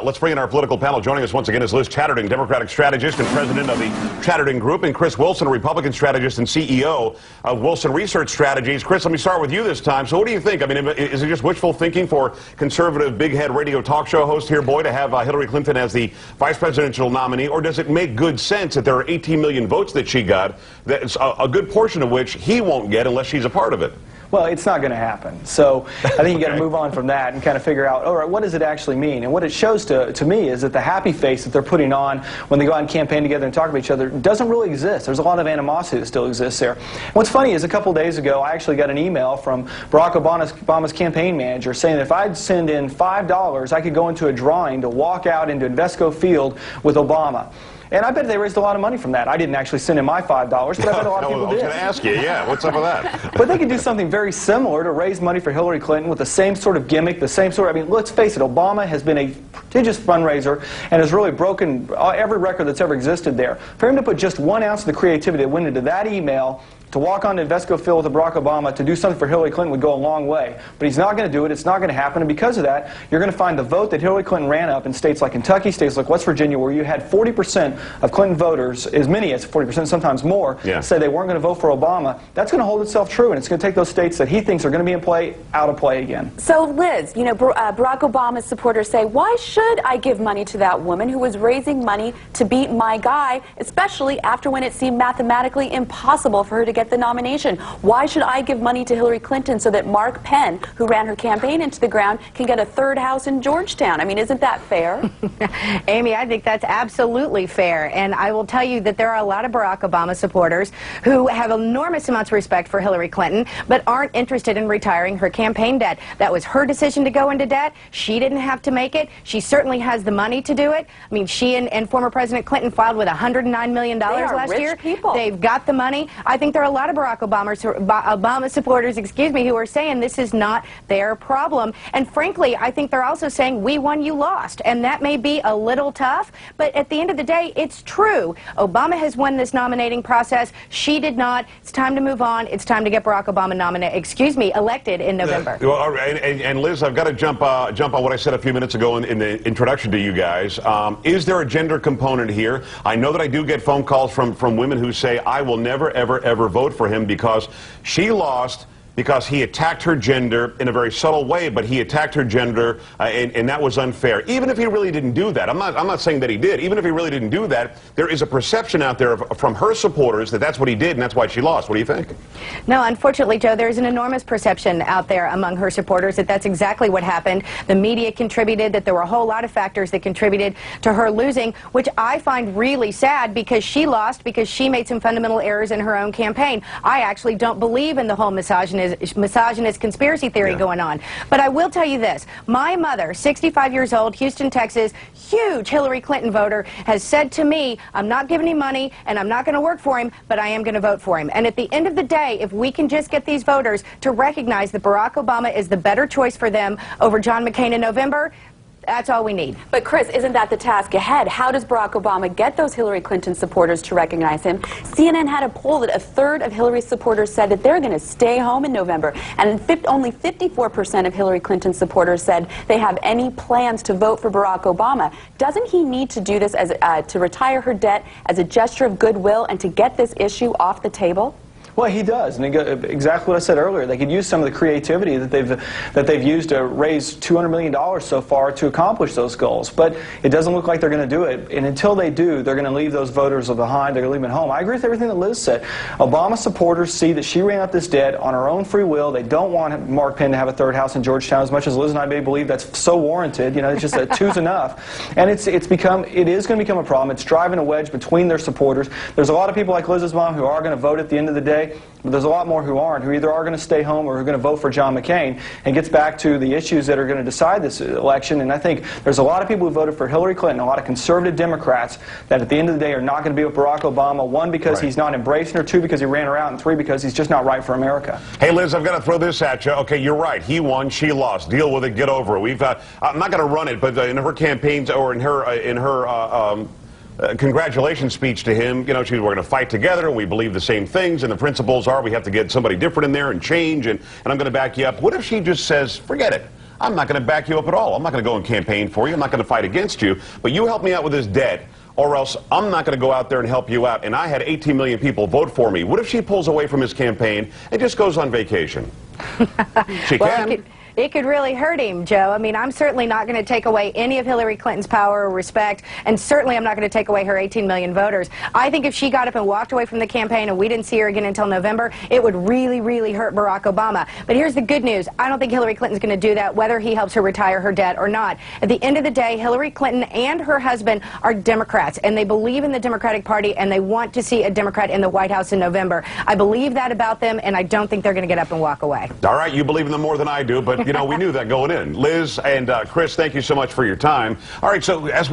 Let's bring in our political panel. Joining us once again is Liz Chatterton, Democratic strategist and president of the Chatterton Group, and Chris Wilson, a Republican strategist and CEO of Wilson Research Strategies. Chris, let me start with you this time. So what do you think? I mean, is it just wishful thinking for conservative big head radio talk show host here, boy, to have Hillary Clinton as the vice presidential nominee? Or does it make good sense that there are 18 million votes that she got, that's a good portion of which he won't get unless she's a part of it? Well, it's not going to happen. So I think you got to move on from that and kind of figure out, all right, what does it actually mean? And what it shows to me is that the happy face that they're putting on when they go out and campaign together and talk to each other doesn't really exist. There's a lot of animosity that still exists there. What's funny is a couple of days ago, I actually got an email from Barack Obama's campaign manager saying that if I'd send in $5, I could go into a drawing to walk out into Invesco Field with Obama. And I bet they raised a lot of money from that. I didn't actually send in my $5, but I bet a lot of people did. I was going to ask you, yeah, what's up with that? But they could do something very similar to raise money for Hillary Clinton with the same sort of gimmick, the same sort of, I mean, let's face it, Obama has been a prodigious fundraiser and has really broken every record that's ever existed there. For him to put just 1 ounce of the creativity that went into that email to walk on to Invesco Field with Barack Obama to do something for Hillary Clinton would go a long way. But he's not going to do it. It's not going to happen. And because of that, you're going to find the vote that Hillary Clinton ran up in states like Kentucky, states like West Virginia, where you had 40% of Clinton voters, as many as 40%, sometimes more, say they weren't going to vote for Obama. That's going to hold itself true, and it's going to take those states that he thinks are going to be in play out of play again. So, Liz, you know, Barack Obama's supporters say, why should I give money to that woman who was raising money to beat my guy, especially after when it seemed mathematically impossible for her to get the nomination? Why should I give money to Hillary Clinton so that Mark Penn, who ran her campaign into the ground, can get a 3rd house in Georgetown? I mean, isn't that fair? Amy, I think that's absolutely fair. And I will tell you that there are a lot of Barack Obama supporters who have enormous amounts of respect for Hillary Clinton, but aren't interested in retiring her campaign debt. That was her decision to go into debt. She didn't have to make it. She certainly has the money to do it. I mean, she and former President Clinton filed with $109 million last year. People. They've got the money. I think there are a lot of Barack Obama supporters, who are saying this is not their problem. And frankly, I think they're also saying, we won, you lost. And that may be a little tough, but at the end of the day, it's true. Obama has won this nominating process. She did not. It's time to move on. It's time to get Barack Obama elected in November. And Liz, I've got to jump on what I said a few minutes ago in the introduction to you guys. Is there a gender component here? I know that I do get phone calls from women who say, I will never, ever, ever vote for him because she lost because he attacked her gender in a very subtle way, but he attacked her gender, and that was unfair. Even if he really didn't do that, I'm not saying that he did. Even if he really didn't do that, there is a perception out there from her supporters that that's what he did, and that's why she lost. What do you think? No, unfortunately, Joe, there's an enormous perception out there among her supporters that that's exactly what happened. The media contributed, that there were a whole lot of factors that contributed to her losing, which I find really sad because she lost because she made some fundamental errors in her own campaign. I actually don't believe in the whole misogynist conspiracy theory going on. But I will tell you this. My mother, 65 years old, Houston, Texas, huge Hillary Clinton voter, has said to me, I'm not giving him money and I'm not going to work for him, but I am going to vote for him. And at the end of the day, if we can just get these voters to recognize that Barack Obama is the better choice for them over John McCain in November, that's all we need. But Chris, isn't that the task ahead? How does Barack Obama get those Hillary Clinton supporters to recognize him? CNN had a poll that 1/3 of Hillary's supporters said that they're going to stay home in November, and only 54% of Hillary Clinton supporters said they have any plans to vote for Barack Obama. Doesn't he need to do this as to retire her debt as a gesture of goodwill and to get this issue off the table? Well, he does, and exactly what I said earlier. They could use some of the creativity that they've used to raise $200 million so far to accomplish those goals. But it doesn't look like they're going to do it. And until they do, they're going to leave those voters behind. They're going to leave them at home. I agree with everything that Liz said. Obama supporters see that she ran up this debt on her own free will. They don't want Mark Penn to have a 3rd house in Georgetown, as much as Liz and I may believe that's so warranted. You know, it's just that 2's enough. And it is going to become a problem. It's driving a wedge between their supporters. There's a lot of people like Liz's mom who are going to vote at the end of the day. But there's a lot more who aren't, who either are going to stay home or who are going to vote for John McCain. And gets back to the issues that are going to decide this election. And I think there's a lot of people who voted for Hillary Clinton, a lot of conservative Democrats, that at the end of the day are not going to be with Barack Obama. 1, because he's not embracing her. 2, because he ran her out. And 3, because he's just not right for America. Hey, Liz, I've got to throw this at you. Okay, you're right. He won. She lost. Deal with it. Get over it. I'm not going to run it, but in her campaigns or in her congratulations speech to him, you know, we're going to fight together and we believe the same things, and the principles are we have to get somebody different in there and change, and I'm going to back you up. What if she just says, forget it? I'm not going to back you up at all. I'm not going to go and campaign for you. I'm not going to fight against you. But you help me out with this debt, or else I'm not going to go out there and help you out. And I had 18 million people vote for me. What if she pulls away from his campaign and just goes on vacation? She can. It could really hurt him, Joe. I mean, I'm certainly not going to take away any of Hillary Clinton's power or respect, and certainly I'm not going to take away her 18 million voters. I think if she got up and walked away from the campaign and we didn't see her again until November, it would really, really hurt Barack Obama. But here's the good news. I don't think Hillary Clinton's going to do that, whether he helps her retire her debt or not. At the end of the day, Hillary Clinton and her husband are Democrats, and they believe in the Democratic Party, and they want to see a Democrat in the White House in November. I believe that about them, and I don't think they're going to get up and walk away. All right, you believe in them more than I do, but, you know, we knew that going in. Liz and Chris, thank you so much for your time. All right, so as we